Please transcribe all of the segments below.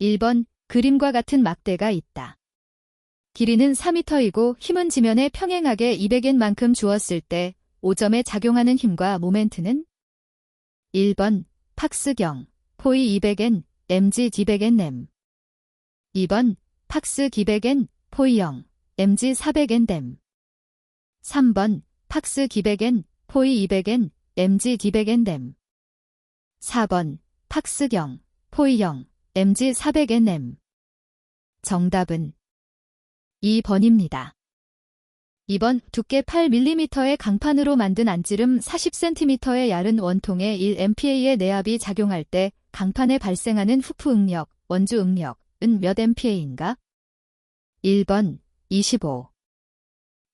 1번, 그림과 같은 막대가 있다. 길이는 4m이고 힘은 지면에 평행하게 200N만큼 주었을 때 5점에 작용하는 힘과 모멘트는 1번, 팍스경, 포이 200N, mg 200N m 2번, 팍스 200N, 포이 0, mg 400N 댐 3번, 팍스 200N, 포이 200N, mg 200N 댐 4번, 팍스경, 포이 0, mg 400N m 정답은 2번입니다. 2번, 두께 8mm의 강판으로 만든 안지름 40cm의 얇은 원통에 1MPa의 내압이 작용할 때 강판에 발생하는 후프 응력, 원주 응력은 몇 MPa인가? 1번, 25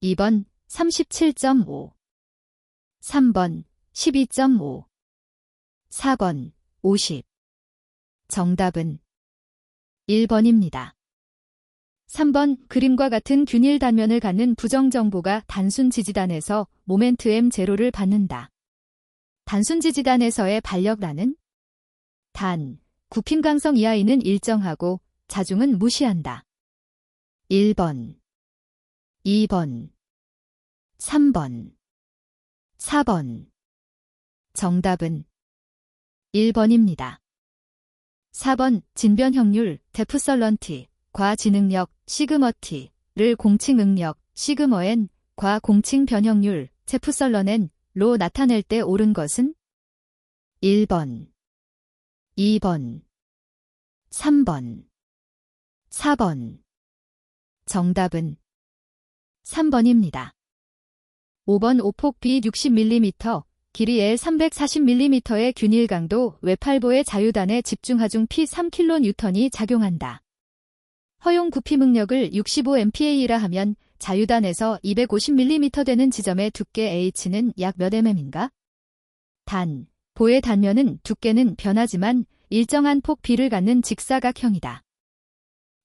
2번, 37.5 3번, 12.5 4번, 50 정답은 1번입니다. 3번, 그림과 같은 균일 단면을 갖는 부정정보가 단순 지지단에서 모멘트 M0를 받는다. 단순 지지단에서의 반력라는 단, 굽힘강성 이하이는 일정하고 자중은 무시한다. 1번, 2번, 3번, 4번 정답은 1번입니다. 4번, 진변형률, 데프설런티, 과진응력, 시그머티를 공칭 응력, 시그머엔, 과공칭 변형률, 제프설런엔로 나타낼 때 옳은 것은 1번, 2번, 3번, 4번 정답은 3번입니다. 5번, 오폭 B 60mm, 길이 L 340mm의 균일 강도 외팔보의 자유단에 집중하중 P 3kN이 작용한다. 허용 굽힘 응력을 65MPa라 하면 자유단에서 250mm 되는 지점의 두께 H는 약 몇 mm인가? 단, 보의 단면은 두께는 변하지만 일정한 폭 B를 갖는 직사각형이다.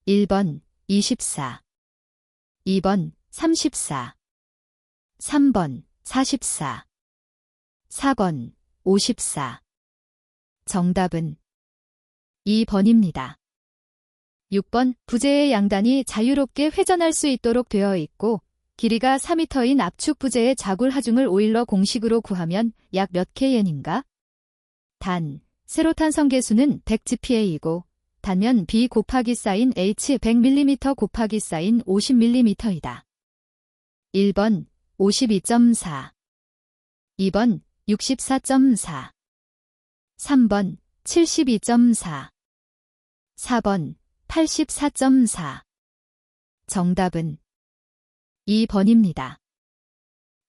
1번, 24 2번, 34 3번, 44 4번, 54 정답은 2번입니다. 6번, 부재의 양단이 자유롭게 회전할 수 있도록 되어 있고 길이가 4m인 압축 부재의 자굴 하중을 오일러 공식으로 구하면 약 몇 kN인가? 단, 세로탄성 계수는 100GPa이고 단면 B 곱하기 사인 H 100mm 곱하기 사인 50mm이다. 1번, 52.4 2번, 64.4 3번, 72.4 4번, 84.4 정답은 2번입니다.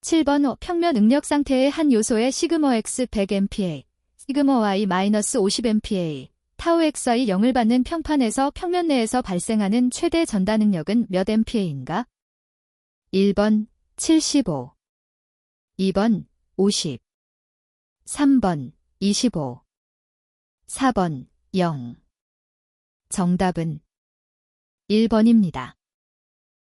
7번, 평면 응력 상태의 한 요소의 시그머 X 100MPa, 시그머 Y -50MPa, 타우 XY 0을 받는 평판에서 평면 내에서 발생하는 최대 전단 응력은 몇 MPa인가? 1번, 75 2번, 50 3번, 25 4번, 0 정답은 1번입니다.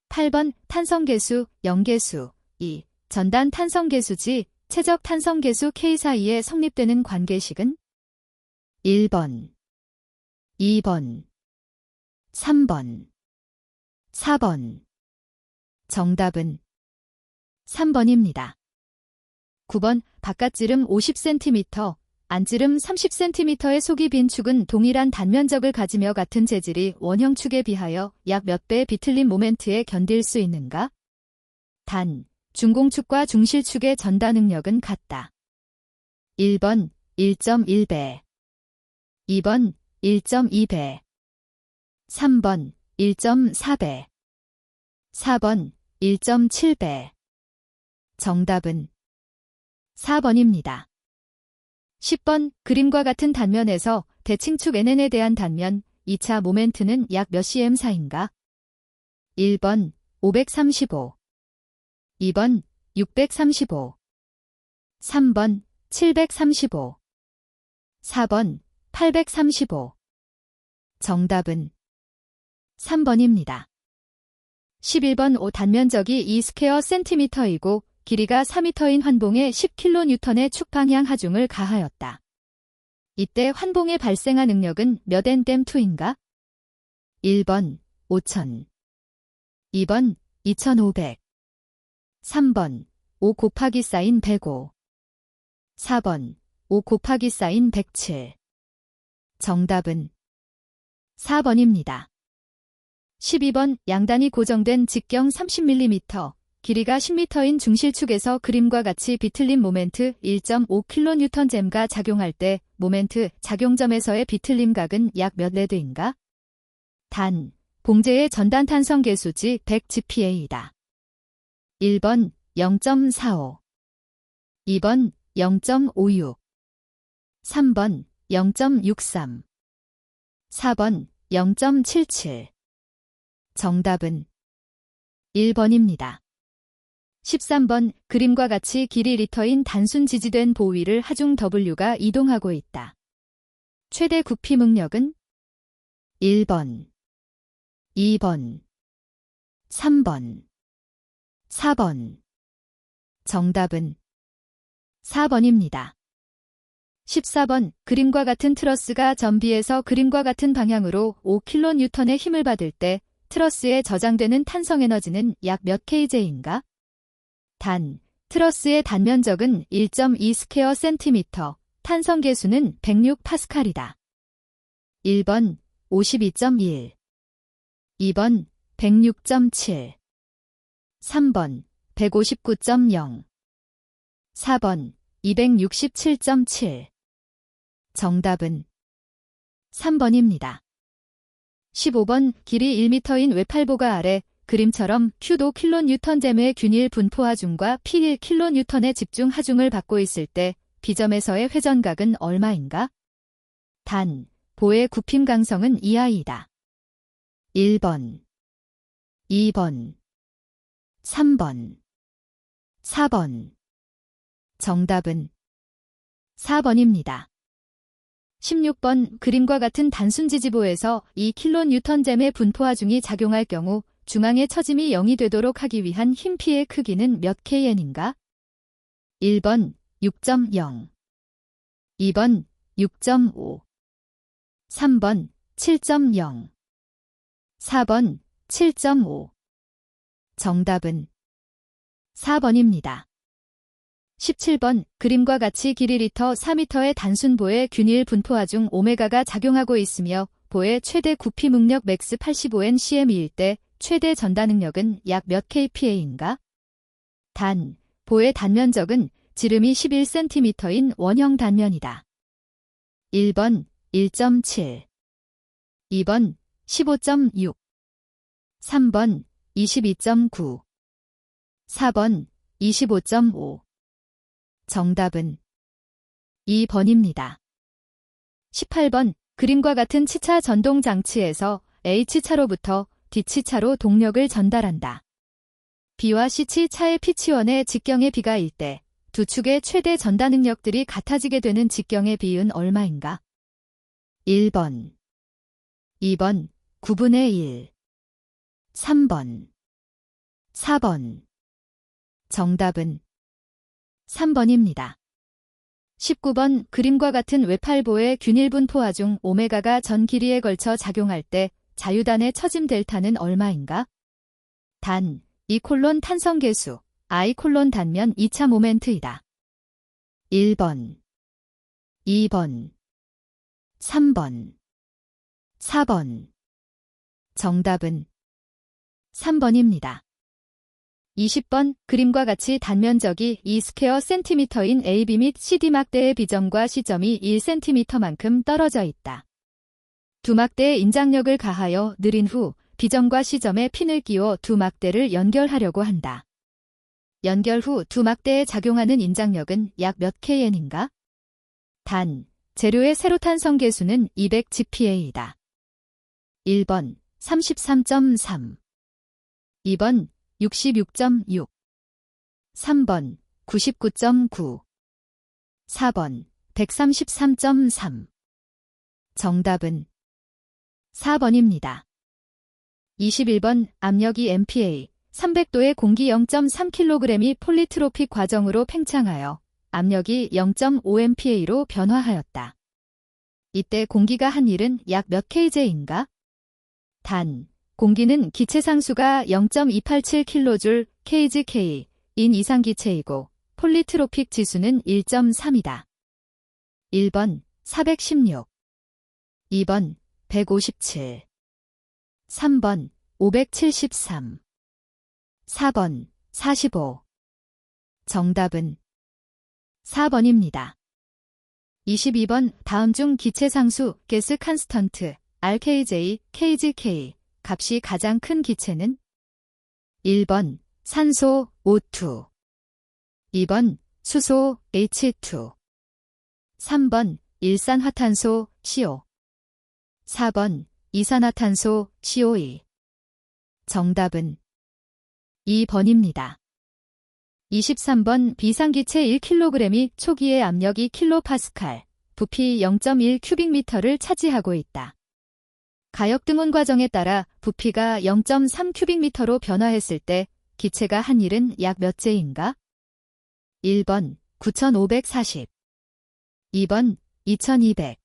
8번, 탄성계수, 영계수 2. 전단 탄성계수지 최적 탄성계수 K 사이에 성립되는 관계식은 1번, 2번, 3번, 4번 정답은 3번입니다. 9번, 바깥지름 50cm, 안지름 30cm의 속이 빈 축은 동일한 단면적을 가지며 같은 재질이 원형축에 비하여 약 몇 배의 비틀림 모멘트에 견딜 수 있는가? 단, 중공축과 중실축의 전단 응력은 같다. 1번, 1.1배 2번, 1.2배 3번, 1.4배 4번, 1.7배 정답은 4번입니다. 10번, 그림과 같은 단면에서 대칭축 NN에 대한 단면 2차 모멘트는 약 몇 cm 사인가? 1번, 535 2번, 635 3번, 735 4번, 835 정답은 3번입니다. 11번, 단면적이 2 스퀘어 센티미터이고 길이가 4m인 환봉에 10kN의 축방향 하중을 가하였다. 이때 환봉에 발생한 응력은 몇 N 댐2인가? 1번 5000, 2번 2500, 3번 5 곱하기 사인 105, 4번 5 곱하기 사인 107. 정답은 4번입니다. 12번 양단이 고정된 직경 30mm, 길이가 10m인 중실축에서 그림과 같이 비틀림 모멘트 1.5kNj가 작용할 때 모멘트 작용점에서의 비틀림 각은 약 몇 레드인가? 단, 봉제의 전단 탄성 계수지 100GPa이다. 1번 0.45, 2번 0.56, 3번 0.63, 4번 0.77. 정답은 1번입니다. 13번 그림과 같이 길이 리터인 단순 지지된 보위를 하중 W가 이동하고 있다. 최대 구피 능력은 1번, 2번, 3번, 4번. 정답은 4번입니다. 14번 그림과 같은 트러스가 전비에서 그림과 같은 방향으로 5kN의 힘을 받을 때 트러스에 저장되는 탄성 에너지는 약 몇 kJ인가? 단, 트러스의 단면적은 1.2 스퀘어 센티미터, 탄성 계수는 106파스칼이다. 1번 52.1, 2번 106.7, 3번 159.0, 4번 267.7. 정답은 3번입니다. 15번 길이 1m인 외팔보가 아래 그림처럼 Q도 kNj의 균일 분포 하중과 P1 kN의 집중 하중을 받고 있을 때 B점에서의 회전각은 얼마인가? 단, 보의 굽힘 강성은 이하이다. 1번, 2번, 3번, 4번. 정답은 4번입니다. 16번 그림과 같은 단순 지지보에서 2kNj의 분포 하중이 작용할 경우 중앙의 처짐이 0이 되도록 하기 위한 힘 P의 크기는 몇 kN인가? 1번 6.0, 2번 6.5, 3번 7.0, 4번 7.5. 정답은 4번입니다. 17번 그림과 같이 길이 리터 4m의 단순보의 균일 분포 하중 오메가가 작용하고 있으며 보의 최대 구피 능력 맥스 85N/cm일 때 최대 전단 능력은 약 몇 kPa인가? 단, 보의 단면적은 지름이 11cm인 원형 단면이다. 1번 1.7, 2번 15.6, 3번 22.9, 4번 25.5. 정답은 2번입니다. 18번 그림과 같은 치차 전동 장치에서 H차로부터 D치차로 동력을 전달한다. B와 C치차의 P치원의 직경의 비가 일 때 두 축의 최대 전단 능력들이 같아지게 되는 직경의 비은 얼마인가? 1번, 2번 9분의 1, 3번, 4번. 정답은 3번입니다. 19번 그림과 같은 외팔보의 균일 분포 하중 오메가가 전 길이에 걸쳐 작용할 때 자유단의 처짐 델타는 얼마인가? 단, 2콜론 탄성 계수, I : 단면 2차 모멘트이다. 1번, 2번, 3번, 4번. 정답은 3번입니다. 20번 그림과 같이 단면적이 2 스퀘어 센티미터인 AB 및 CD 막대의 B점과 C점이 1cm만큼 떨어져 있다. 두 막대의 인장력을 가하여 느린 후 B점과 C점에 핀을 끼워 두 막대를 연결하려고 한다. 연결 후 두 막대에 작용하는 인장력은 약 몇 kN인가? 단, 재료의 세로탄성 계수는 200GPa이다. 1번 33.3, 2번 66.6, 3번 99.9, 4번 133.3. 정답은 4번입니다. 21번 압력이 MPa 300도의 공기 0.3kg이 폴리트로픽 과정으로 팽창하여 압력이 0.5MPa로 변화하였다. 이때 공기가 한 일은 약 몇 kJ인가? 단, 공기는 기체 상수가 0.287kJ kg/K 인 이상 기체이고 폴리트로픽 지수는 1.3이다. 1번 416, 2번 157, 3번 573, 4번 45. 정답은 4번입니다. 22번 다음 중 기체 상수 가스 컨스턴트 RKJ, kg/K 값이 가장 큰 기체는? 1번 산소 O2, 2번 수소 H2, 3번 일산화탄소 CO, 4번 이산화탄소 CO2. 정답은 2번입니다. 23번 비상기체 1kg이 초기의 압력 2kPa, 부피 0.1큐빅미터를 차지하고 있다. 가역 등온 과정에 따라 부피가 0.3큐빅미터로 변화했을 때 기체가 한 일은 약 몇 제인가? 1번 9540, 2번 2200,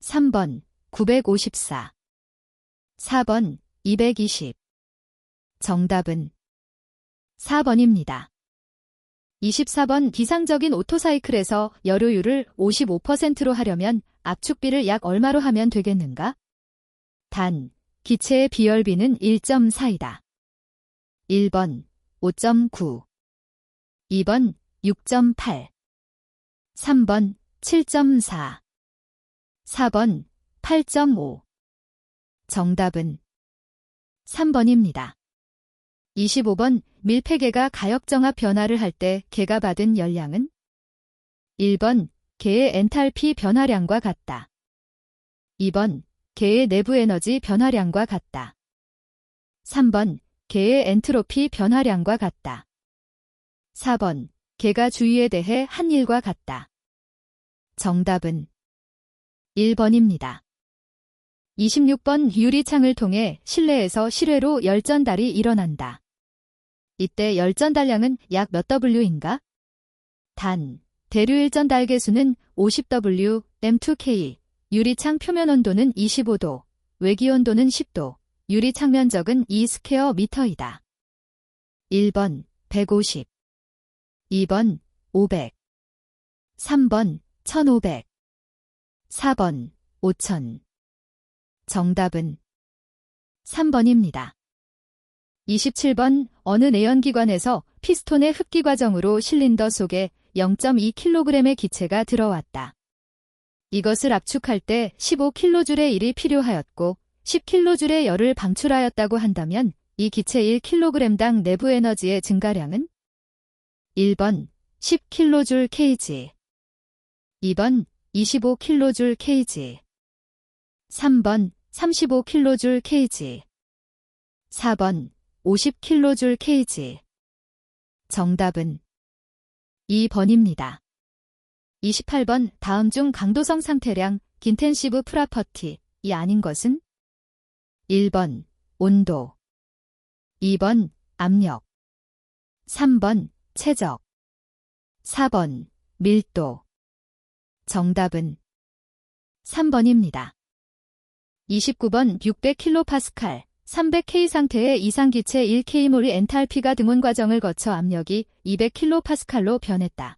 3번 954, 4번 220. 정답은 4번입니다. 24번 비상적인 오토사이클에서 열효율을 55%로 하려면 압축비를 약 얼마로 하면 되겠는가? 단, 기체의 비열비는 1.4이다. 1번 5.9, 2번 6.8, 3번 7.4, 4번 8.5. 정답은 3번입니다. 25번 밀폐계가 가역정합 변화를 할 때 계가 받은 열량은? 1번 계의 엔탈피 변화량과 같다. 2번 계의 내부 에너지 변화량과 같다. 3번 계의 엔트로피 변화량과 같다. 4번 계가 주위에 대해 한 일과 같다. 정답은 1번입니다. 26번 유리창을 통해 실내에서 실외로 열전달이 일어난다. 이때 열전달량은 약 몇 W인가? 단, 대류일전달 계수는 50W, M2K, 유리창 표면 온도는 25도, 외기 온도는 10도, 유리창 면적은 2스퀘어미터이다. 1번 150, 2번 500, 3번 1500, 4번 5000. 정답은 3번입니다. 27번 어느 내연기관에서 피스톤의 흡기 과정으로 실린더 속에 0.2kg의 기체가 들어왔다. 이것을 압축할 때 15kJ의 일이 필요하였고 10kJ의 열을 방출하였다고 한다면 이 기체 1kg당 내부 에너지의 증가량은? 1번 10kJ/kg, 2번 25kJ/kg, 3번 35kJ/kg, 4번 50kJ/kg. 정답은 2번입니다. 28번 다음 중 강도성 상태량 인텐시브 프라퍼티 이 아닌 것은? 1번 온도, 2번 압력, 3번 최적, 4번 밀도. 정답은 3번입니다. 29번 600kPa, 300K 상태의 이상기체 1K몰의 엔탈피가 등온 과정을 거쳐 압력이 200kPa로 변했다.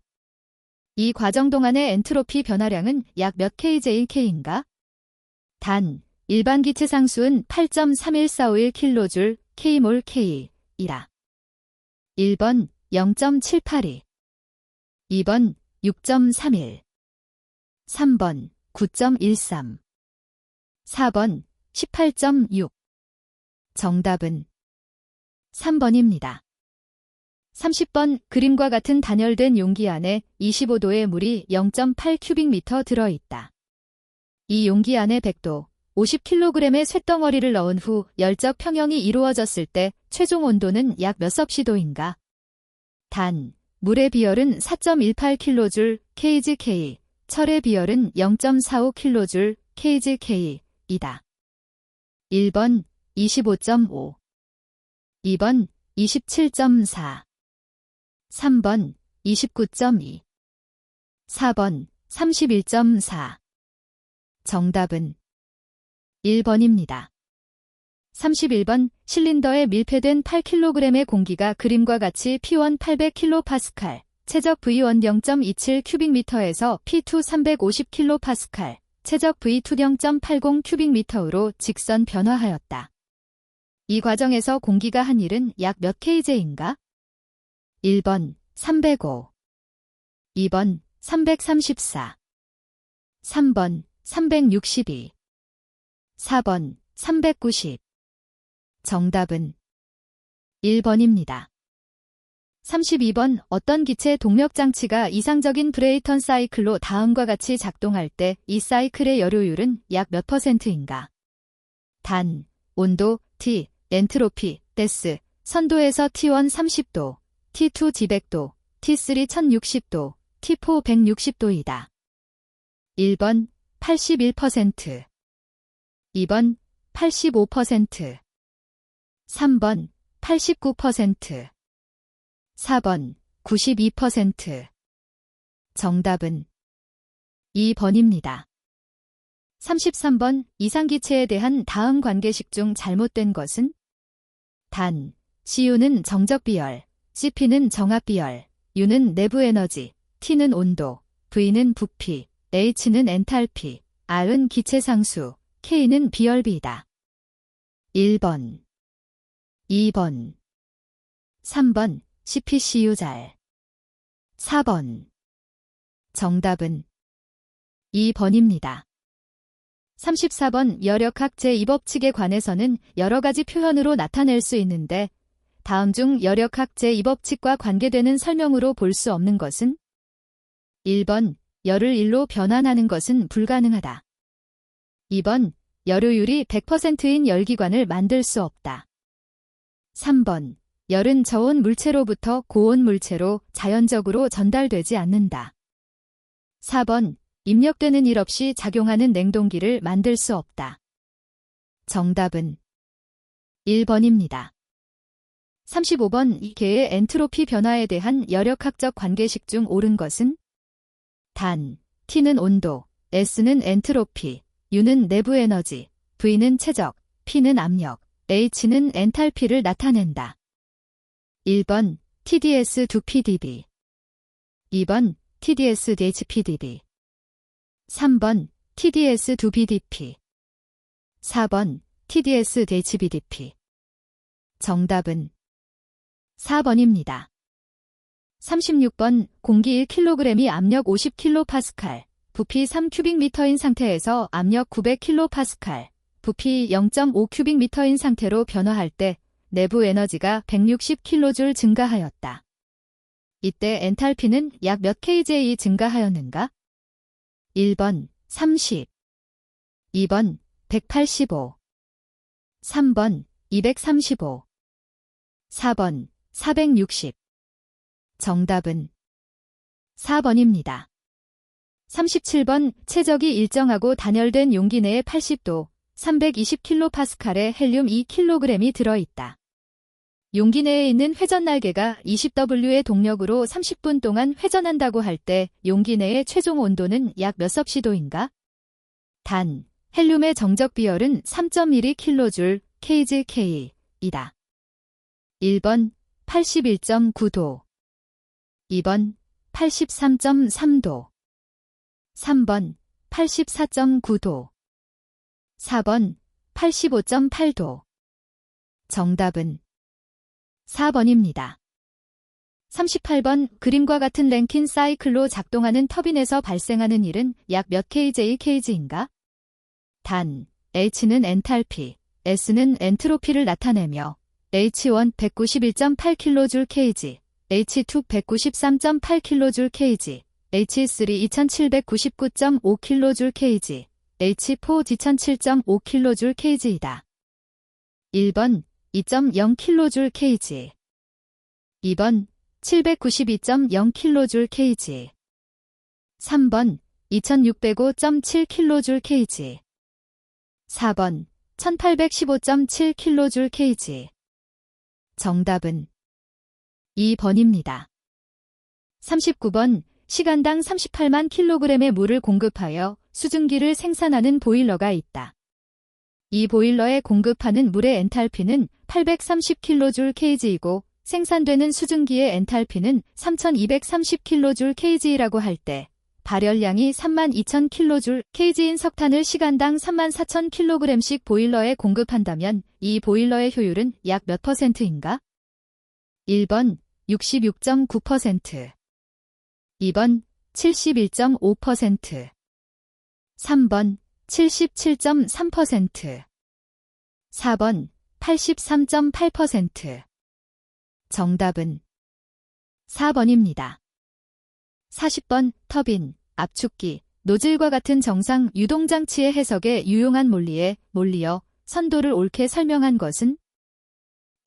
이 과정 동안의 엔트로피 변화량은 약 몇 kJ/K인가? 단, 일반 기체 상수는 8.31451kJ K몰/K이라. 1번 0.782, 2번 6.31, 3번 9.13, 4번 18.6. 정답은 3번입니다. 30번 그림과 같은 단열된 용기 안에 25도의 물이 0.8큐빅미터 들어있다. 이 용기 안에 100도, 50kg의 쇳덩어리를 넣은 후 열적 평형이 이루어졌을 때 최종 온도는 약 몇 섭씨도인가? 단, 물의 비열은 4.18kJ kg/K, 철의 비열은 0.45kJ kg/K이다. 1번 25.5, 2번 27.4, 3번 29.2, 4번 31.4. 정답은 1번입니다. 31번 실린더에 밀폐된 8kg의 공기가 그림과 같이 P1 800kPa, 최적 V1 0.27 큐빅미터에서 P2 350kPa, 최적 V2 0.80 큐빅미터로 직선 변화하였다. 이 과정에서 공기가 한 일은 약 몇 kj인가? 1번 305, 2번 334, 3번 362, 4번 390. 정답은 1번입니다. 32번 어떤 기체 동력장치가 이상적인 브레이턴 사이클로 다음과 같이 작동할 때 이 사이클의 여료율은 약 몇 %인가? 단, 온도, T, 엔트로피, 데스, 선도에서 T1 30도, T2 지백도, T3 1060도, T4 160도이다. 1번 81%, 2번 85%, 3번 89%, 4번 92%. 정답은 2번입니다. 33번 이상기체에 대한 다음 관계식 중 잘못된 것은? 단, CU는 정적 비열, CP는 정압 비열, U는 내부 에너지, T는 온도, V는 부피, H는 엔탈피, R은 기체 상수, K는 비열비이다. 1번, 2번, 3번 CPCU 잘, 4번. 정답은 2번입니다. 34번 여력학 제2법칙에 관해서는 여러 가지 표현으로 나타낼 수 있는데 다음 중 여력학 제2법칙과 관계되는 설명으로 볼 수 없는 것은? 1번 열을 1로 변환하는 것은 불가능하다. 2번 여료율이 100%인 열기관을 만들 수 없다. 3번 열은 저온 물체로부터 고온 물체로 자연적으로 전달되지 않는다. 4번 입력되는 일 없이 작용하는 냉동기를 만들 수 없다. 정답은 1번입니다. 35번 이 개의 엔트로피 변화에 대한 여력학적 관계식 중 옳은 것은? 단, T는 온도, S는 엔트로피, U는 내부 에너지, V는 최적, P는 압력, H는 엔탈피를 나타낸다. 1번 TDS2PdB, 2번 TDS-HPdB, 3번 TDS2BDP, 4번 TDS-HBDP. 정답은 4번입니다. 36번 공기 1kg이 압력 50kPa, 부피 3큐빅미터인 상태에서 압력 900kPa, 부피 0.5큐빅미터인 상태로 변화할 때 내부 에너지가 160kJ 증가하였다. 이때 엔탈피는 약 몇 kJ 증가하였는가? 1번 30, 2번 185, 3번 235, 4번 460. 정답은 4번입니다. 37번 최적이 일정하고 단열된 용기 내에 80도, 320kPa의 헬륨 2kg이 들어있다. 용기 내에 있는 회전 날개가 20W의 동력으로 30분 동안 회전한다고 할 때 용기 내의 최종 온도는 약 몇 섭씨도인가? 단, 헬륨의 정적 비열은 3.12kJ kgK이다. 1번 81.9도, 2번 83.3도, 3번 84.9도, 4번 85.8도. 정답은 4번입니다. 38번 그림과 같은 랭킨 사이클로 작동하는 터빈에서 발생하는 일은 약 몇 kJ인가? 단, H는 엔탈피, S는 엔트로피를 나타내며 H1 191.8kJ, H2 193.8kJ, H3 2799.5kJ, H4 2007.5kJ이다. 1번 2.0kJ, 2번 792.0kJ, 3번 2605.7kJ, 4번 1815.7kJ. 정답은 2번입니다. 39번 시간당 38만 kg의 물을 공급하여 수증기를 생산하는 보일러가 있다. 이 보일러에 공급하는 물의 엔탈피는 830kJ/kg이고 생산되는 수증기의 엔탈피는 3230kJ/kg라고 할 때 발열량이 32,000kJ/kg인 석탄을 시간당 34,000kg씩 보일러에 공급한다면 이 보일러의 효율은 약 몇 %인가? 1번 66.9%, 2번 71.5%, 3번 77.3%, 4번 83.8%. 정답은 4번입니다. 40번 터빈, 압축기, 노즐과 같은 정상 유동장치의 해석에 유용한 몰리어, 선도를 옳게 설명한 것은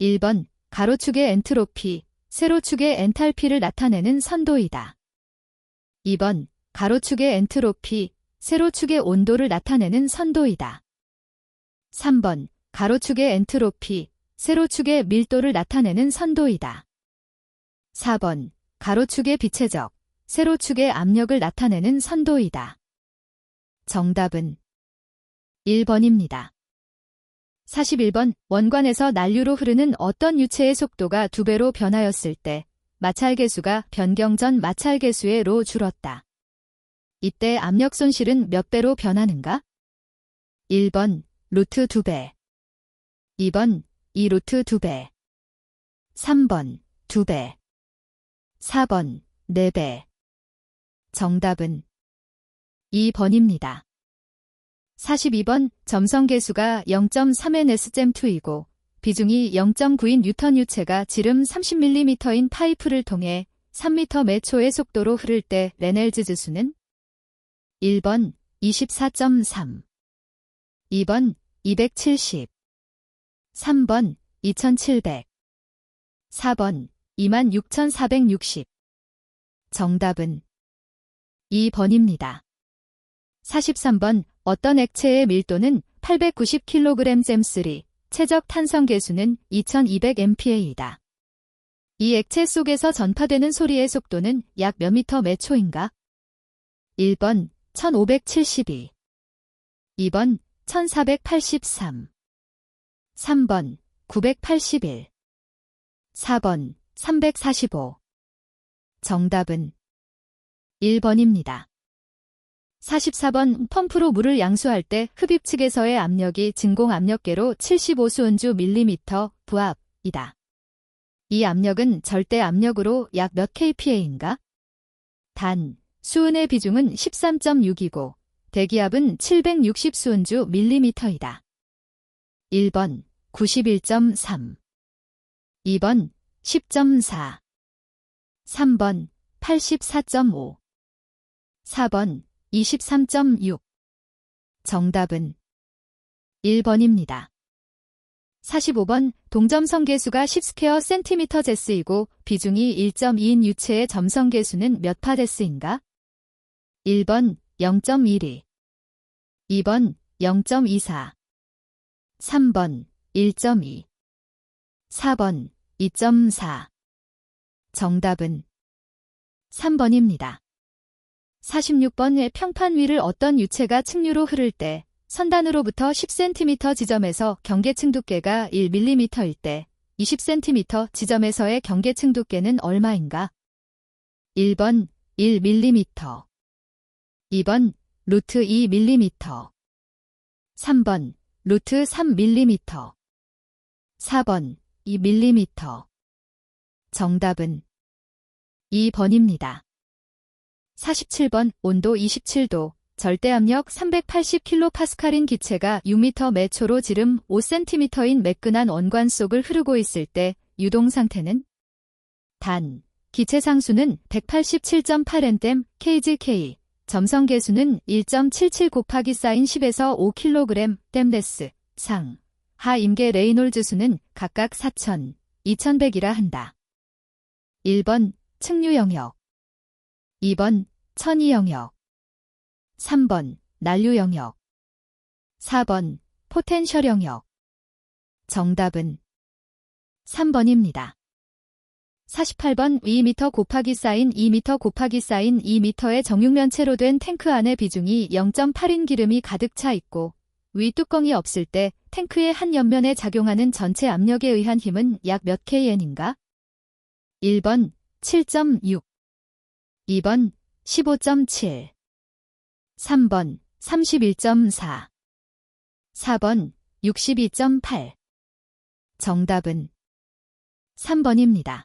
1번 가로축의 엔트로피, 세로축의 엔탈피를 나타내는 선도이다. 2번 가로축의 엔트로피, 세로축의 온도를 나타내는 선도이다. 3번 가로축의 엔트로피, 세로축의 밀도를 나타내는 선도이다. 4번 가로축의 비체적, 세로축의 압력을 나타내는 선도이다. 정답은 1번입니다. 41번 원관에서 난류로 흐르는 어떤 유체의 속도가 2배로 변하였을 때 마찰계수가 변경 전 마찰계수의 로 줄었다. 이때 압력 손실은 몇 배로 변하는가? 1번 루트 2배, 2번 2루트 2배, 3번 2배, 4번 4배. 정답은 2번입니다. 42번 점성계수가 0.3Ns잼2이고 비중이 0.9인 뉴턴 유체가 지름 30mm인 파이프를 통해 3m 매 초의 속도로 흐를 때 레넬즈 지수는 1번 24.3, 2번 270, 3번 2700, 4번 26460. 정답은 2번입니다. 43번 어떤 액체의 밀도는 890kg잼3, 최적 탄성계수는 2200MPa이다. 이 액체 속에서 전파되는 소리의 속도는 약 몇 미터 매 초인가? 1번 1572, 2번 1483, 3번 981, 4번 345. 정답은 1번입니다. 44번 펌프로 물을 양수할 때 흡입 측에서의 압력이 진공 압력계로 75수은주 밀리미터 부압이다. 이 압력은 절대 압력으로 약 몇 kPa인가? 단, 수은의 비중은 13.6이고 대기압은 760수은주 밀리미터이다. 1번 91.3, 2번 10.4, 3번 84.5, 4번 23.6. 정답은 1번입니다. 45번 동점성계수가 10스퀘어 센티미터 제스이고 비중이 1.2인 유체의 점성계수는 몇 파 데스인가? 1번 0.12, 2번 0.24, 3번 1.2, 4번 2.4. 정답은 3번입니다. 46번의 평판 위를 어떤 유체가 측류로 흐를 때 선단으로부터 10cm 지점에서 경계층 두께가 1mm일 때 20cm 지점에서의 경계층 두께는 얼마인가? 1번 1mm, 2번 루트 2mm, 3번 루트 3mm, 4번 2mm. 정답은 2번입니다. 47번 온도 27도, 절대압력 380kPa인 기체가 6m 매 초로 지름 5cm인 매끈한 원관 속을 흐르고 있을 때 유동 상태는? 단, 기체 상수는 187.8 Nm/kg/k, 점성계수는 1.77 곱하기 사인 10에서 5kg 댐데스, 상, 하 임계 레이놀즈 수는 각각 4000, 2100이라 한다. 1번 측류 영역, 2번 천이 영역, 3번 난류 영역, 4번 포텐셜 영역. 정답은 3번입니다. 48번 2m 곱하기 사인 2m 곱하기 사인 2m의 정육면체로 된 탱크 안에 비중이 0.8인 기름이 가득 차 있고 위 뚜껑이 없을 때 탱크의 한 옆면에 작용하는 전체 압력에 의한 힘은 약 몇 kN인가? 1번 7.6, 2번 15.7, 3번 31.4, 4번 62.8. 정답은 3번입니다.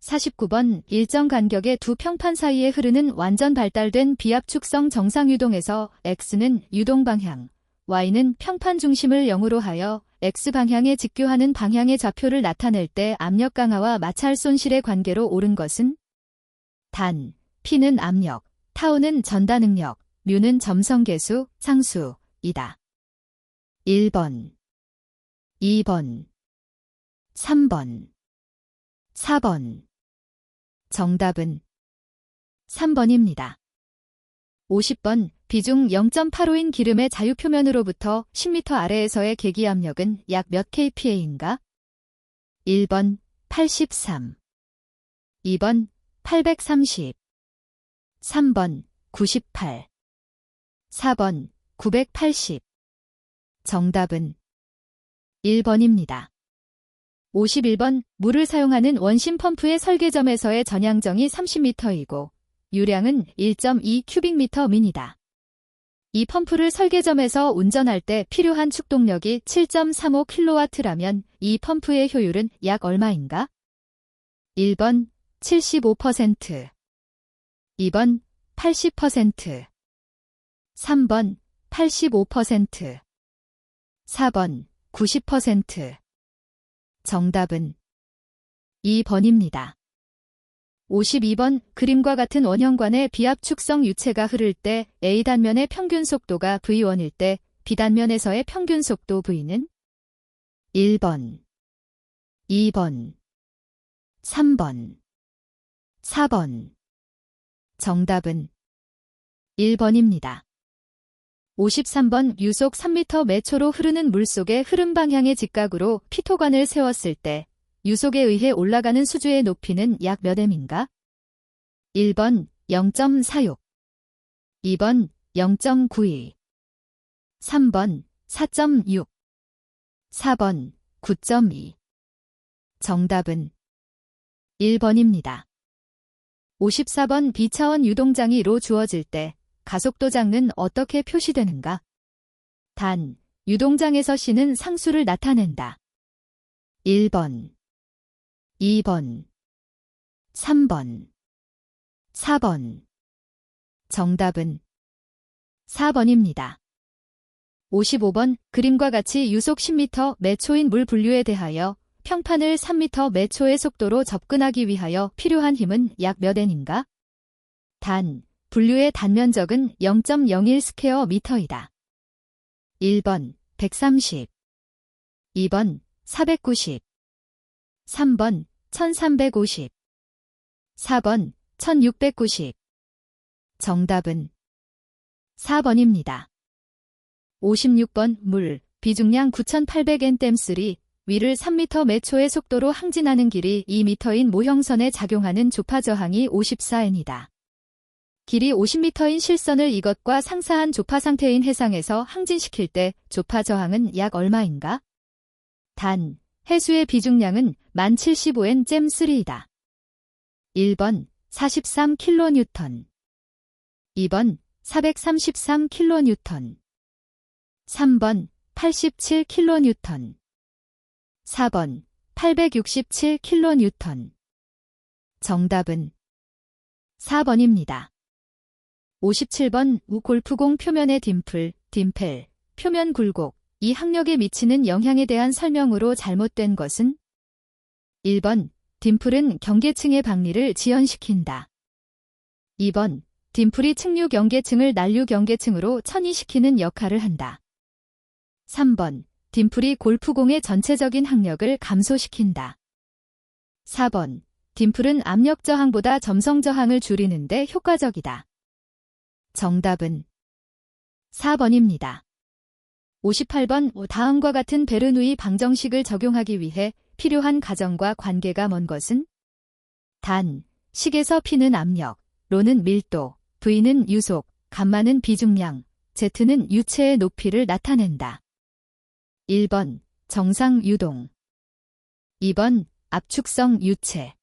49번 일정 간격의 두 평판 사이에 흐르는 완전 발달된 비압축성 정상유동에서 X는 유동 방향, Y는 평판 중심을 0으로 하여 X방향에 직교하는 방향의 좌표를 나타낼 때 압력 강화와 마찰 손실의 관계로 옳은 것은? 단, P는 압력, 타우는 전다 능력, 뮤는 점성계수, 상수이다. 1번, 2번, 3번, 4번. 정답은 3번입니다. 50번 비중 0.85인 기름의 자유표면으로부터 10m 아래에서의 계기압력은 약 몇 kPa인가? 1번 83, 2번 830, 3번 98, 4번 980. 정답은 1번입니다. 51번 물을 사용하는 원심 펌프의 설계점에서의 전향정이 30m이고 유량은 1.2 큐빅미터 민이다. 이 펌프를 설계점에서 운전할 때 필요한 축동력이 7.35kW라면 이 펌프의 효율은 약 얼마인가? 1번 75%, 2번 80%, 3번 85%, 4번 90%. 정답은 2번입니다. 52번 그림과 같은 원형관의 비압축성 유체가 흐를 때 A단면의 평균 속도가 V1일 때 B단면에서의 평균 속도 V는? 1번, 2번, 3번, 4번. 정답은 1번입니다. 53번 유속 3m 매 초로 흐르는 물속의 흐름 방향의 직각으로 피토관을 세웠을 때 유속에 의해 올라가는 수주의 높이는 약 몇 m인가? 1번 0.46, 2번 0.92, 3번 4.6, 4번 9.2. 정답은 1번입니다. 54번 B차원 유동장이 로 주어질 때 가속도장은 어떻게 표시되는가? 단, 유동장에서 C는 상수를 나타낸다. 1번, 2번, 3번, 4번. 정답은 4번입니다. 55번 그림과 같이 유속 10m 매 초인 물 분류에 대하여 평판을 3m 매 초의 속도로 접근하기 위하여 필요한 힘은 약 몇 N인가? 단, 분류의 단면적은 0.01 스퀘어 미터이다. 1번 130, 2번 490, 3번 1350, 4번 1690. 정답은 4번입니다. 56번 물, 비중량 9800N-3, 위를 3m 매 초의 속도로 항진하는 길이 2m인 모형선에 작용하는 조파 저항이 54N이다. 길이 50m인 실선을 이것과 상사한 조파 상태인 해상에서 항진시킬 때 조파 저항은 약 얼마인가? 단, 해수의 비중량은 1075N-3이다. 1번 43kN, 2번 433kN, 3번 87kN, 4번 867kN. 정답은 4번입니다. 57번 골프공 표면의 딤플, 딤펠, 표면 굴곡, 이 항력에 미치는 영향에 대한 설명으로 잘못된 것은? 1번 딤플은 경계층의 박리를 지연시킨다. 2번 딤플이 측류 경계층을 난류 경계층으로 천이시키는 역할을 한다. 3번 딤플이 골프공의 전체적인 항력을 감소시킨다. 4번 딤플은 압력 저항보다 점성 저항을 줄이는 데 효과적이다. 정답은 4번입니다. 58번 다음과 같은 베르누이 방정식을 적용하기 위해 필요한 가정과 관계가 먼 것은? 단, 식에서 P는 압력, 로는 밀도, V는 유속, 감마는 비중량, Z는 유체의 높이를 나타낸다. 1번 정상 유동, 2번 압축성 유체,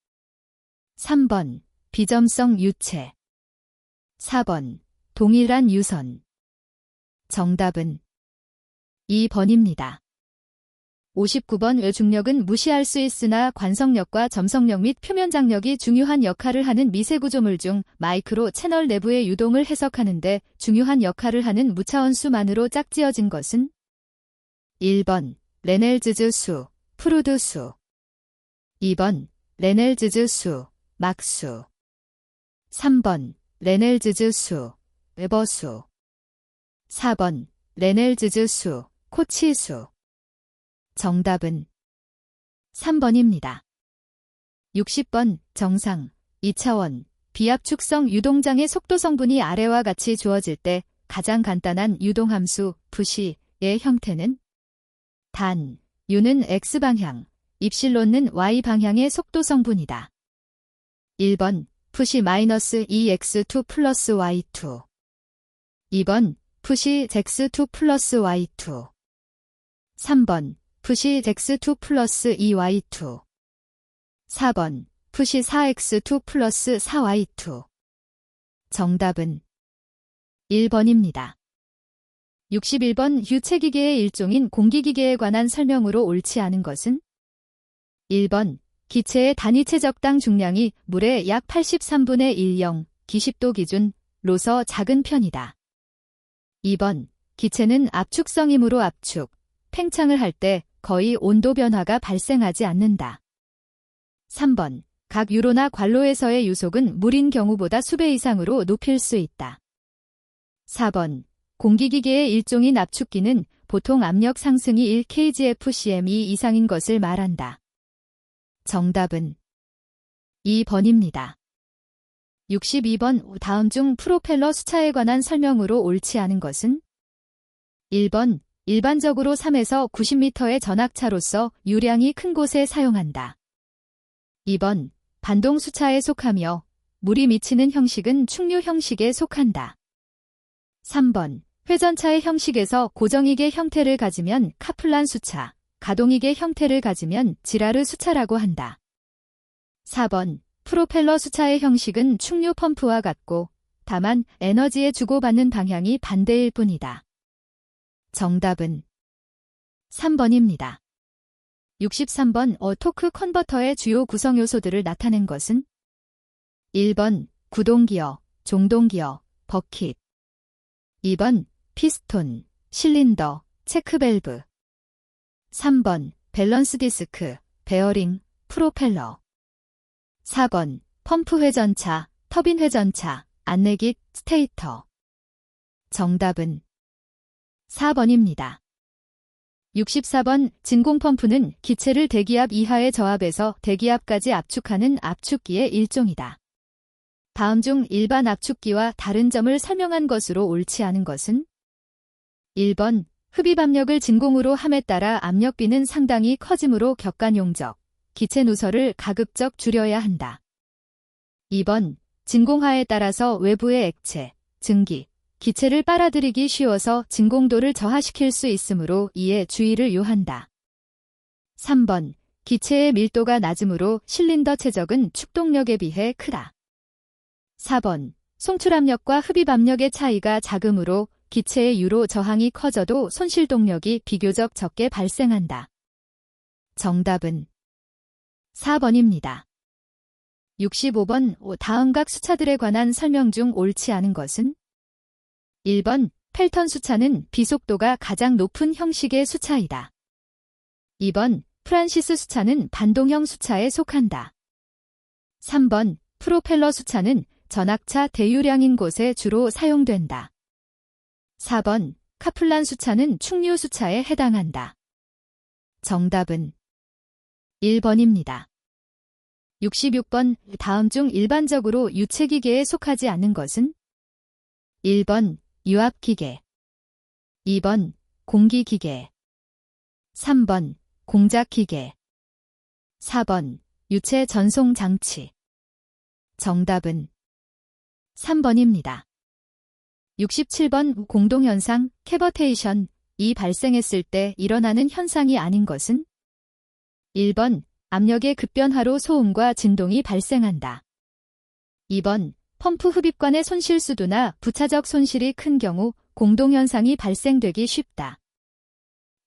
3번 비점성 유체, 4번 동일한 유선. 정답은 2번입니다. 59번 중력은 무시할 수 있으나 관성력과 점성력 및 표면 장력이 중요한 역할을 하는 미세구조물 중 마이크로 채널 내부의 유동을 해석하는 데 중요한 역할을 하는 무차원수만으로 짝지어진 것은 1번 레넬즈즈 수, 프루드 수, 2번 레넬즈즈 수, 막수, 3번 레넬즈즈 수, 웨버 수, 4번 레넬즈즈 수, 코치 수. 정답은 3번입니다. 60번 정상, 2차원, 비압축성 유동장의 속도 성분이 아래와 같이 주어질 때 가장 간단한 유동함수 Vc의 형태는 단, U는 X방향, 입실론은 Y방향의 속도 성분이다. 1번 Vc-2x2 플러스 y2, 2번 Vc-x2 플러스 y2, 3번 Vc-x2 플러스 2y2, 4번 Vc-4x2 플러스 4y2. 정답은 1번입니다. 61번 유체기계의 일종인 공기기계에 관한 설명으로 옳지 않은 것은 1번 기체의 단위체 적당 중량이 물의 약 83분의 1영, 기십도 기준로서 작은 편이다. 2번 기체는 압축성이므로 압축, 팽창을 할 때 거의 온도 변화가 발생하지 않는다. 3번 각 유로나 관로에서의 유속은 물인 경우보다 수배 이상으로 높일 수 있다. 4번 공기기계의 일종인 압축기는 보통 압력 상승이 1kgfcm 이상인 것을 말한다. 정답은 2번입니다. 62번 다음 중 프로펠러 수차에 관한 설명으로 옳지 않은 것은 1번 일반적으로 3에서 90m의 전학차로서 유량이 큰 곳에 사용한다. 2번 반동 수차에 속하며 물이 미치는 형식은 충류 형식에 속한다. 3번 회전차의 형식에서 고정익의 형태를 가지면 카플란 수차, 가동익의 형태를 가지면 지라르 수차라고 한다. 4번 프로펠러 수차의 형식은 충류 펌프와 같고 다만 에너지의 주고받는 방향이 반대일 뿐이다. 정답은 3번입니다. 63번 토크 컨버터의 주요 구성 요소들을 나타낸 것은 1번 구동기어, 종동기어, 버킷, 2번 피스톤, 실린더, 체크밸브, 3번 밸런스 디스크, 베어링, 프로펠러, 4번 펌프 회전차, 터빈 회전차, 안내깃, 스테이터. 정답은 4번입니다. 64번 진공펌프는 기체를 대기압 이하의 저압에서 대기압까지 압축하는 압축기의 일종이다. 다음 중 일반 압축기와 다른 점을 설명한 것으로 옳지 않은 것은 1번 흡입압력을 진공으로 함에 따라 압력비는 상당히 커지므로 격간용적, 기체 누설을 가급적 줄여야 한다. 2번 진공하에 따라서 외부의 액체, 증기, 기체를 빨아들이기 쉬워서 진공도를 저하시킬 수 있으므로 이에 주의를 요한다. 3번 기체의 밀도가 낮으므로 실린더 체적은 축동력에 비해 크다. 4번 송출압력과 흡입압력의 차이가 작으므로 기체의 유로 저항이 커져도 손실동력이 비교적 적게 발생한다. 정답은 4번입니다. 65번 다음각 수차들에 관한 설명 중 옳지 않은 것은 1번 펠턴 수차는 비속도가 가장 높은 형식의 수차이다. 2번 프란시스 수차는 반동형 수차에 속한다. 3번 프로펠러 수차는 전학차 대유량인 곳에 주로 사용된다. 4번 카플란 수차는 충류 수차에 해당한다. 정답은 1번입니다. 66번 다음 중 일반적으로 유체기계에 속하지 않는 것은 1번 유압기계, 2번 공기기계, 3번 공작기계, 4번 유체 전송장치. 정답은 3번입니다. 67번 공동현상, 캐버테이션, 이 발생했을 때 일어나는 현상이 아닌 것은? 1번, 압력의 급변화로 소음과 진동이 발생한다. 2번, 펌프 흡입관의 손실수두나 부차적 손실이 큰 경우 공동현상이 발생되기 쉽다.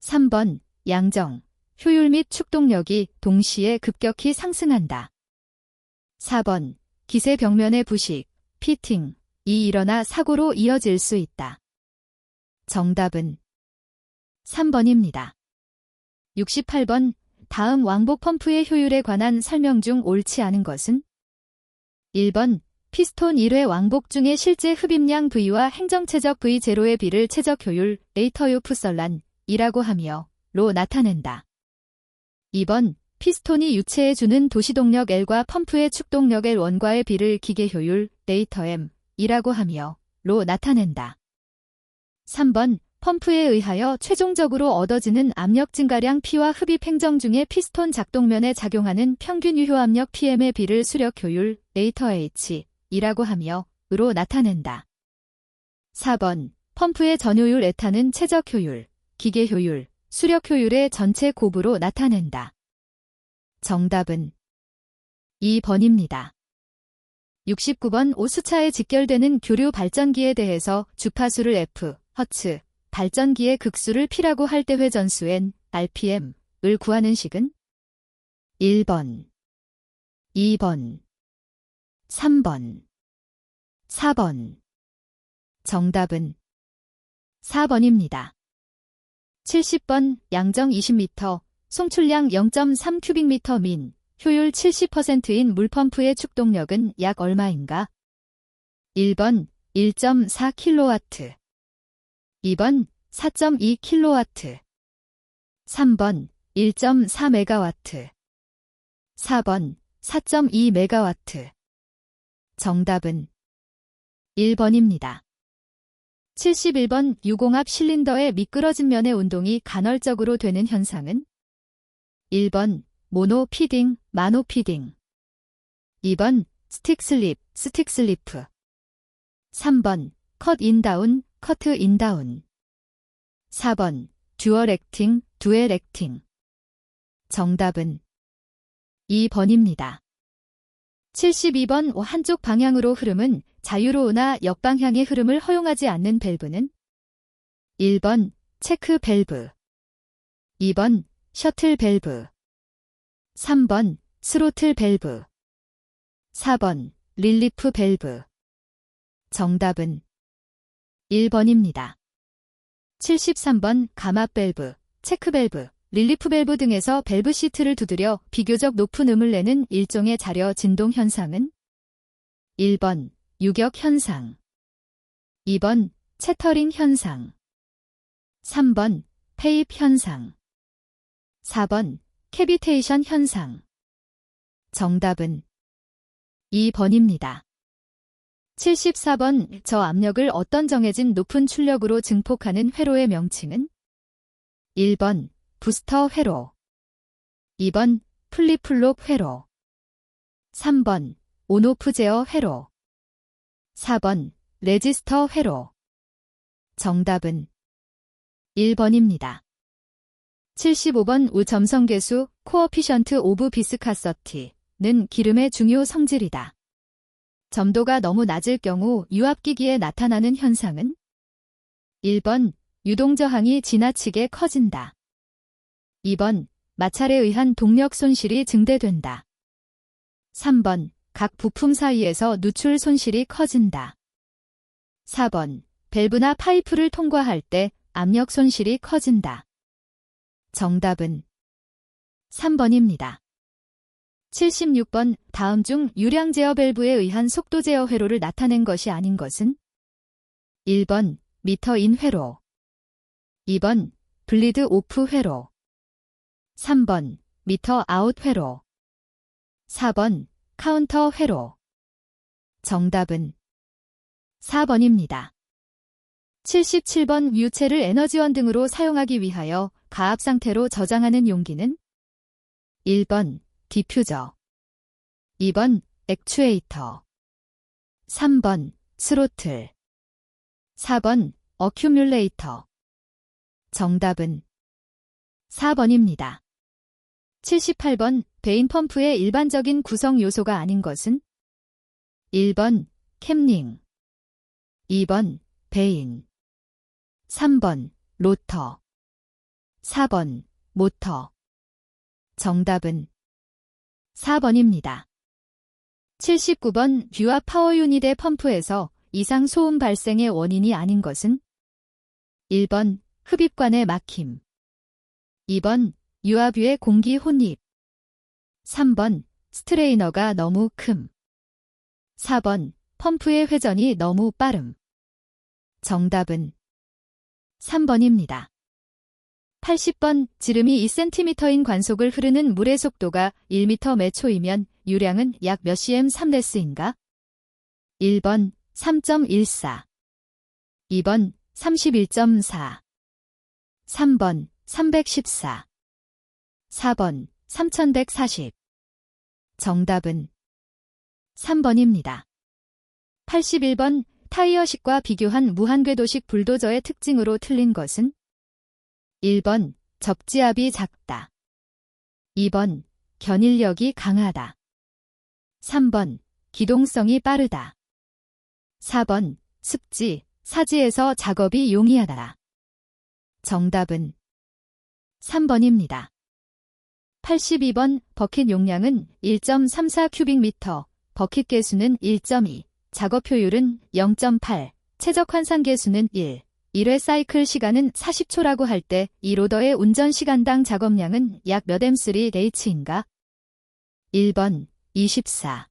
3번, 양정, 효율 및 축동력이 동시에 급격히 상승한다. 4번, 기세 벽면의 부식, 피팅, 이 일어나 사고로 이어질 수 있다. 정답은 3번입니다. 68번, 다음 왕복 펌프의 효율에 관한 설명 중 옳지 않은 것은? 1번, 피스톤 1회 왕복 중의 실제 흡입량 V와 행정체적 V0의 비를 최적 효율, 레이터유프설란, 이라고 하며, 로 나타낸다. 2번, 피스톤이 유체해 주는 도시동력 L과 펌프의 축동력 L1과의 비를 기계 효율, 레이터 M, 이라고 하며, 로 나타낸다. 3번, 펌프에 의하여 최종적으로 얻어지는 압력 증가량 P와 흡입 행정 중에 피스톤 작동면에 작용하는 평균 유효 압력 PM의 비를 수력 효율, 레이터 H, 이라고 하며, 으로 나타낸다. 4번, 펌프의 전효율 에타는 최적 효율, 기계 효율, 수력 효율의 전체 곱으로 나타낸다. 정답은 2번입니다. 69번 오수차에 직결되는 교류 발전기에 대해서 주파수를 F, 허츠, 발전기의 극수를 P라고 할 때 회전수 N, RPM을 구하는 식은? 1번, 2번, 3번, 4번. 정답은 4번입니다. 70번 양정 20m, 송출량 0.3 큐빅미터 민, 효율 70%인 물펌프의 축동력은 약 얼마인가? 1번 1.4 kW, 2번 4.2 kW, 3번 1.4 MW, 4번 4.2 MW. 정답은 1번입니다. 71번 유공압 실린더의 미끄러진 면의 운동이 간헐적으로 되는 현상은? 1번 모노 피딩, 마노 피딩. 2번 스틱 슬립, 스틱 슬리프. 3번 컷 인다운, 커트 인다운. 4번 듀얼 액팅, 듀얼 액팅. 정답은 2번입니다. 72번 한쪽 방향으로 흐름은 자유로우나 역방향의 흐름을 허용하지 않는 밸브는? 1번 체크 밸브, 2번 셔틀 밸브, 3번 스로틀 밸브, 4번 릴리프 밸브. 정답은 1번입니다. 73번 감압 밸브, 체크 밸브, 릴리프 밸브 등에서 밸브 시트를 두드려 비교적 높은 음을 내는 일종의 자려 진동 현상은? 1번 유격 현상, 2번 채터링 현상, 3번 페입 현상, 4번 캐비테이션 현상. 정답은 2번입니다. 74번 저압력을 어떤 정해진 높은 출력으로 증폭하는 회로의 명칭은? 1번 부스터 회로, 2번 플립플롭 회로, 3번 온오프 제어 회로, 4번 레지스터 회로. 정답은 1번입니다. 75번 우점성계수 코어피션트 오브 비스카서티는 기름의 중요 성질이다. 점도가 너무 낮을 경우 유압기기에 나타나는 현상은? 1번 유동저항이 지나치게 커진다. 2번 마찰에 의한 동력 손실이 증대된다. 3번 각 부품 사이에서 누출 손실이 커진다. 4번 밸브나 파이프를 통과할 때 압력 손실이 커진다. 정답은 3번입니다. 76번 다음 중 유량 제어 밸브에 의한 속도 제어 회로를 나타낸 것이 아닌 것은? 1번 미터 인 회로, 2번 블리드 오프 회로, 3번 미터 아웃 회로, 4번 카운터 회로. 정답은 4번입니다. 77번 유체를 에너지원 등으로 사용하기 위하여 가압 상태로 저장하는 용기는? 1번 디퓨저, 2번 액추에이터, 3번 스로틀, 4번 어큐뮬레이터. 정답은 4번입니다. 78번 베인 펌프의 일반적인 구성 요소가 아닌 것은 1번 캠링, 2번 베인, 3번 로터, 4번 모터. 정답은 4번입니다. 79번 유압 파워 유닛의 펌프에서 이상 소음 발생의 원인이 아닌 것은 1번 흡입관의 막힘, 2번 유압유의 공기 혼입, 3번 스트레이너가 너무 큼, 4번 펌프의 회전이 너무 빠름. 정답은 3번입니다. 80번 지름이 2cm인 관속을 흐르는 물의 속도가 1m 매 초이면 유량은 약 몇 cm 3데스인가? 1번 3.14, 2번 31.4, 3번 314, 4번 3140. 정답은 3번입니다. 81번 타이어식과 비교한 무한궤도식 불도저의 특징으로 틀린 것은 1번 접지압이 작다, 2번 견인력이 강하다, 3번 기동성이 빠르다, 4번 습지, 사지에서 작업이 용이하다. 정답은 3번입니다. 82번 버킷 용량은 1.34 큐빅미터, 버킷 개수는 1.2, 작업 효율은 0.8, 최적 환산 개수는 1, 1회 사이클 시간은 40초라고 할 때 이 로더의 운전 시간당 작업량은 약 몇 M3H인가? 1번 24,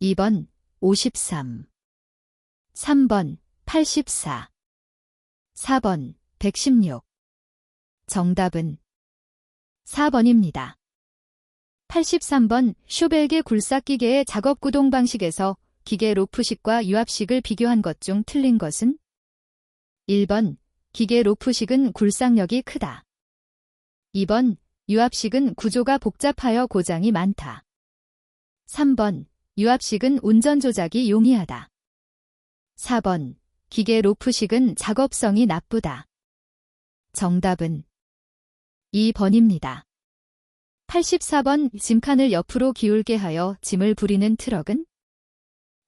2번 53, 3번 84, 4번 116. 정답은 4번입니다. 83번 쇼벨계 굴삭기계의 작업 구동 방식에서 기계 로프식과 유압식을 비교한 것 중 틀린 것은 1번 기계 로프식은 굴삭력이 크다, 2번 유압식은 구조가 복잡하여 고장이 많다, 3번 유압식은 운전 조작이 용이하다, 4번 기계 로프식은 작업성이 나쁘다. 정답은 2번입니다. 84번 짐칸을 옆으로 기울게 하여 짐을 부리는 트럭은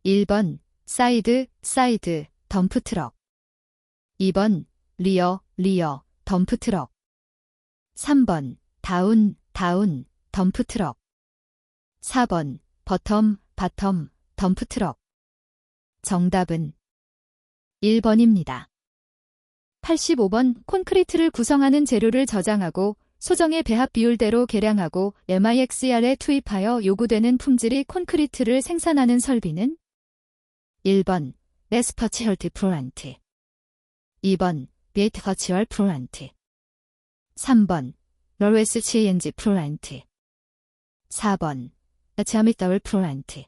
1번 사이드 덤프트럭, 2번 리어 덤프트럭, 3번 다운 덤프트럭, 4번 버텀 덤프트럭. 정답은 1번입니다. 85번 콘크리트를 구성하는 재료를 저장하고 소정의 배합 비율대로 계량하고 MIXR에 투입하여 요구되는 품질의 콘크리트를 생산하는 설비는 1번 레스퍼치얼트 플란트, 2번 베이트커치얼 플란트, 3번 로레스 CNG 플란트, 4번 자미더블 플란트.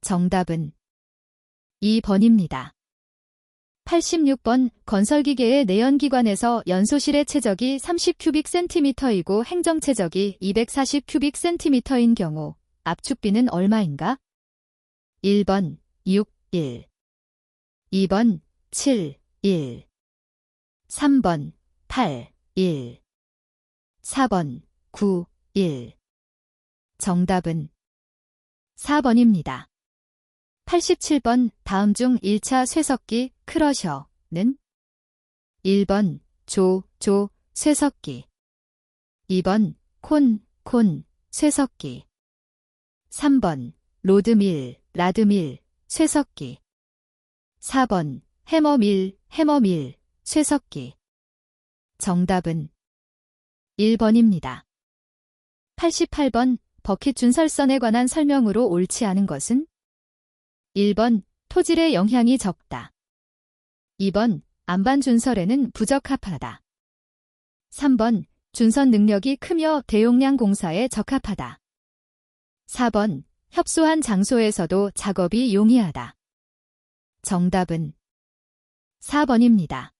정답은 2번입니다. 86번 건설기계의 내연기관에서 연소실의 최적이 30큐빅센티미터이고 행정최적이 240큐빅센티미터인 경우 압축비는 얼마인가? 1번 6, 1, 2번 7, 1, 3번 8, 1, 4번 9, 1. 정답은 4번입니다. 87번 다음 중 1차 쇠석기 크러셔는 1번 조 쇠석기, 2번 콘 쇠석기, 3번 로드밀 쇠석기, 4번 해머밀 쇠석기. 정답은 1번입니다. 88번 버킷 준설선에 관한 설명으로 옳지 않은 것은 1번 토질의 영향이 적다, 2번 안반 준설에는 부적합하다, 3번 준선 능력이 크며 대용량 공사에 적합하다, 4번 협소한 장소에서도 작업이 용이하다. 정답은 4번입니다.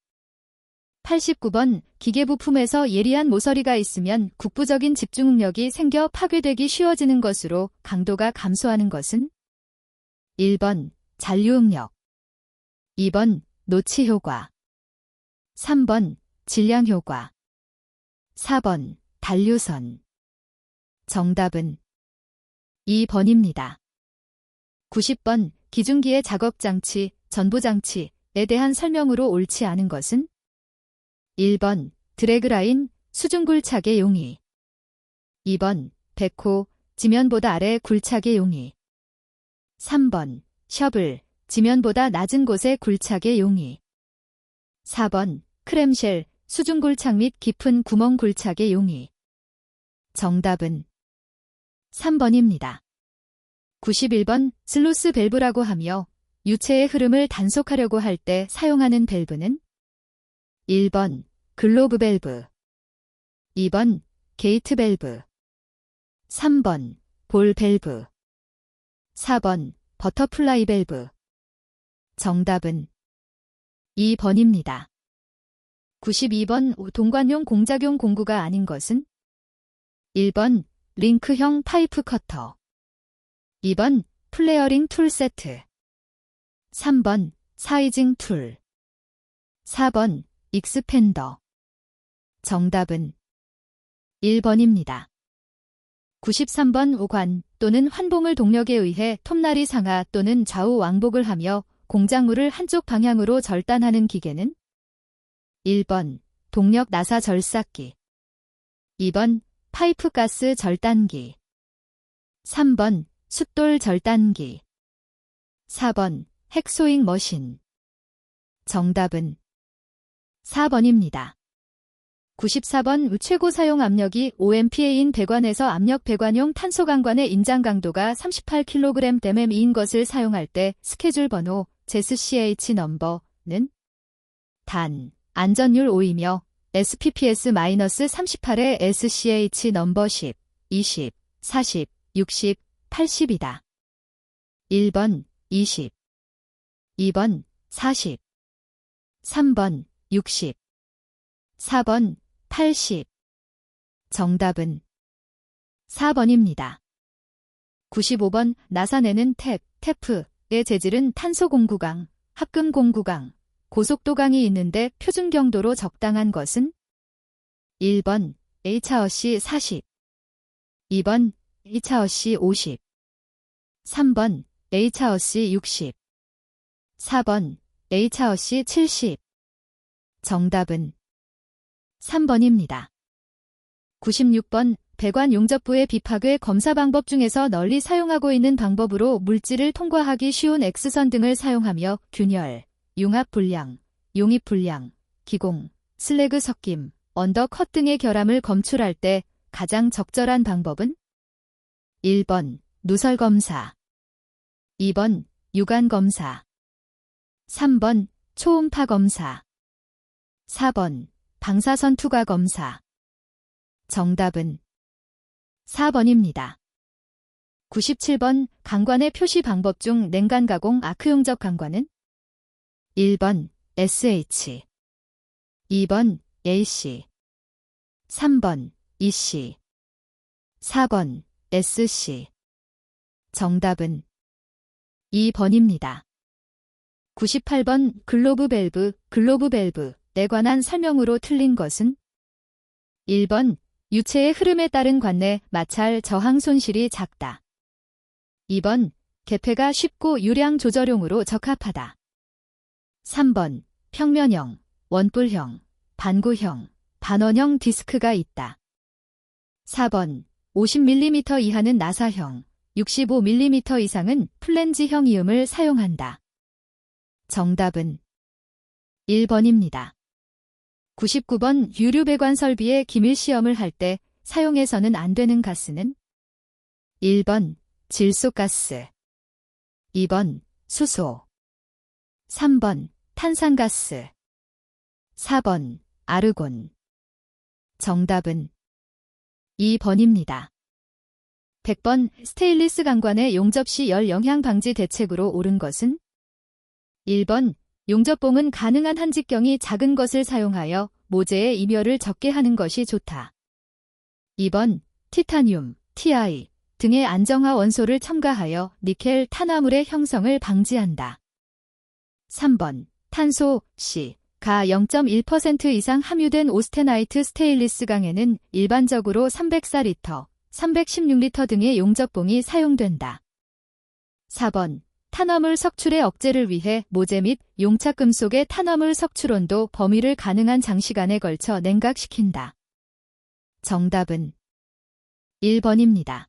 89번 기계부품에서 예리한 모서리가 있으면 국부적인 집중력이 생겨 파괴되기 쉬워지는 것으로 강도가 감소하는 것은 1번 잔류응력, 2번 노치 효과. 3번 질량 효과. 4번 단류선. 정답은 2번입니다. 90번 기중기의 작업장치, 전보장치에 대한 설명으로 옳지 않은 것은? 1번 드래그라인, 수중굴착의 용이. 2번 백호, 지면보다 아래 굴착의 용이. 3번 셔블, 지면보다 낮은 곳의 굴착의 용이. 4번 크램쉘, 수중굴착 및 깊은 구멍 굴착의 용이. 정답은 3번입니다. 91번 슬로스 밸브라고 하며 유체의 흐름을 단속하려고 할 때 사용하는 밸브는? 1번 글로브 밸브. 2번 게이트 밸브. 3번 볼 밸브. 4번 버터플라이 밸브. 정답은 2번입니다. 92번 동관용 공작용 공구가 아닌 것은? 1번 링크형 파이프 커터. 2번 플레어링 툴 세트. 3번 사이징 툴. 4번 익스펜더. 정답은 1번입니다. 93번 오관 또는 환봉을 동력에 의해 톱날이 상하 또는 좌우 왕복을 하며 공작물을 한쪽 방향으로 절단하는 기계는? 1번 동력 나사 절삭기. 2번 파이프 가스 절단기. 3번 숫돌 절단기. 4번 핵소잉 머신. 정답은 4번입니다. 94번 최고 사용 압력이 5MPa인 배관에서 압력 배관용 탄소 강관의 인장 강도가 38kgm인 것을 사용할 때 스케줄 번호 ZCH 넘버는? 단, 안전율 5이며 SPPS-38의 SCH 넘버 10, 20, 40, 60, 80이다. 1번 20. 2번 40. 3번 60. 4번 80. 정답은 4번입니다. 95번 나사 내는 테프의 재질은 탄소 공구강, 합금 공구강, 고속도강이 있는데 표준 경도로 적당한 것은? 1번 HRC 40. 2번 HRC 50. 3번 HRC 60. 4번 HRC 70. 정답은 3번입니다. 96번 배관 용접부의 비파괴 검사 방법 중에서 널리 사용하고 있는 방법으로 물질을 통과하기 쉬운 X선 등을 사용하며 균열, 융합 불량, 용입 불량, 기공, 슬래그 섞임, 언더컷 등의 결함을 검출할 때 가장 적절한 방법은? 1번 누설 검사. 2번 유관 검사. 3번 초음파 검사. 4번 방사선 투과 검사. 정답은 4번입니다. 97번 강관의 표시 방법 중 냉간 가공 아크 용접 강관은? 1번 SH. 2번 AC. 3번 EC. 4번 SC. 정답은 2번입니다. 98번 글로브 밸브에 관한 설명으로 틀린 것은? 1번 유체의 흐름에 따른 관내 마찰 저항 손실이 작다. 2번 개폐가 쉽고 유량 조절용으로 적합하다. 3번 평면형, 원뿔형, 반구형, 반원형 디스크가 있다. 4번 50mm 이하는 나사형, 65mm 이상은 플랜지형 이음을 사용한다. 정답은 1번입니다. 99번 유류배관 설비의 기밀 시험을 할 때 사용해서는 안 되는 가스는? 1번 질소가스. 2번 수소. 3번 탄산가스. 4번 아르곤. 정답은 2번입니다. 100번 스테인리스 강관의 용접 시 열 영향 방지 대책으로 옳은 것은? 1번 용접봉은 가능한 한 직경이 작은 것을 사용하여 모재의 이멸을 적게 하는 것이 좋다. 2번 티타늄, Ti 등의 안정화 원소를 첨가하여 니켈 탄화물의 형성을 방지한다. 3번 탄소, C, 가 0.1% 이상 함유된 오스테나이트 스테인리스 강에는 일반적으로 304리터, 316리터 등의 용접봉이 사용된다. 4번. 탄화물 석출의 억제를 위해 모재 및 용착금속의 탄화물 석출 온도 범위를 가능한 장시간에 걸쳐 냉각시킨다. 정답은 1번입니다.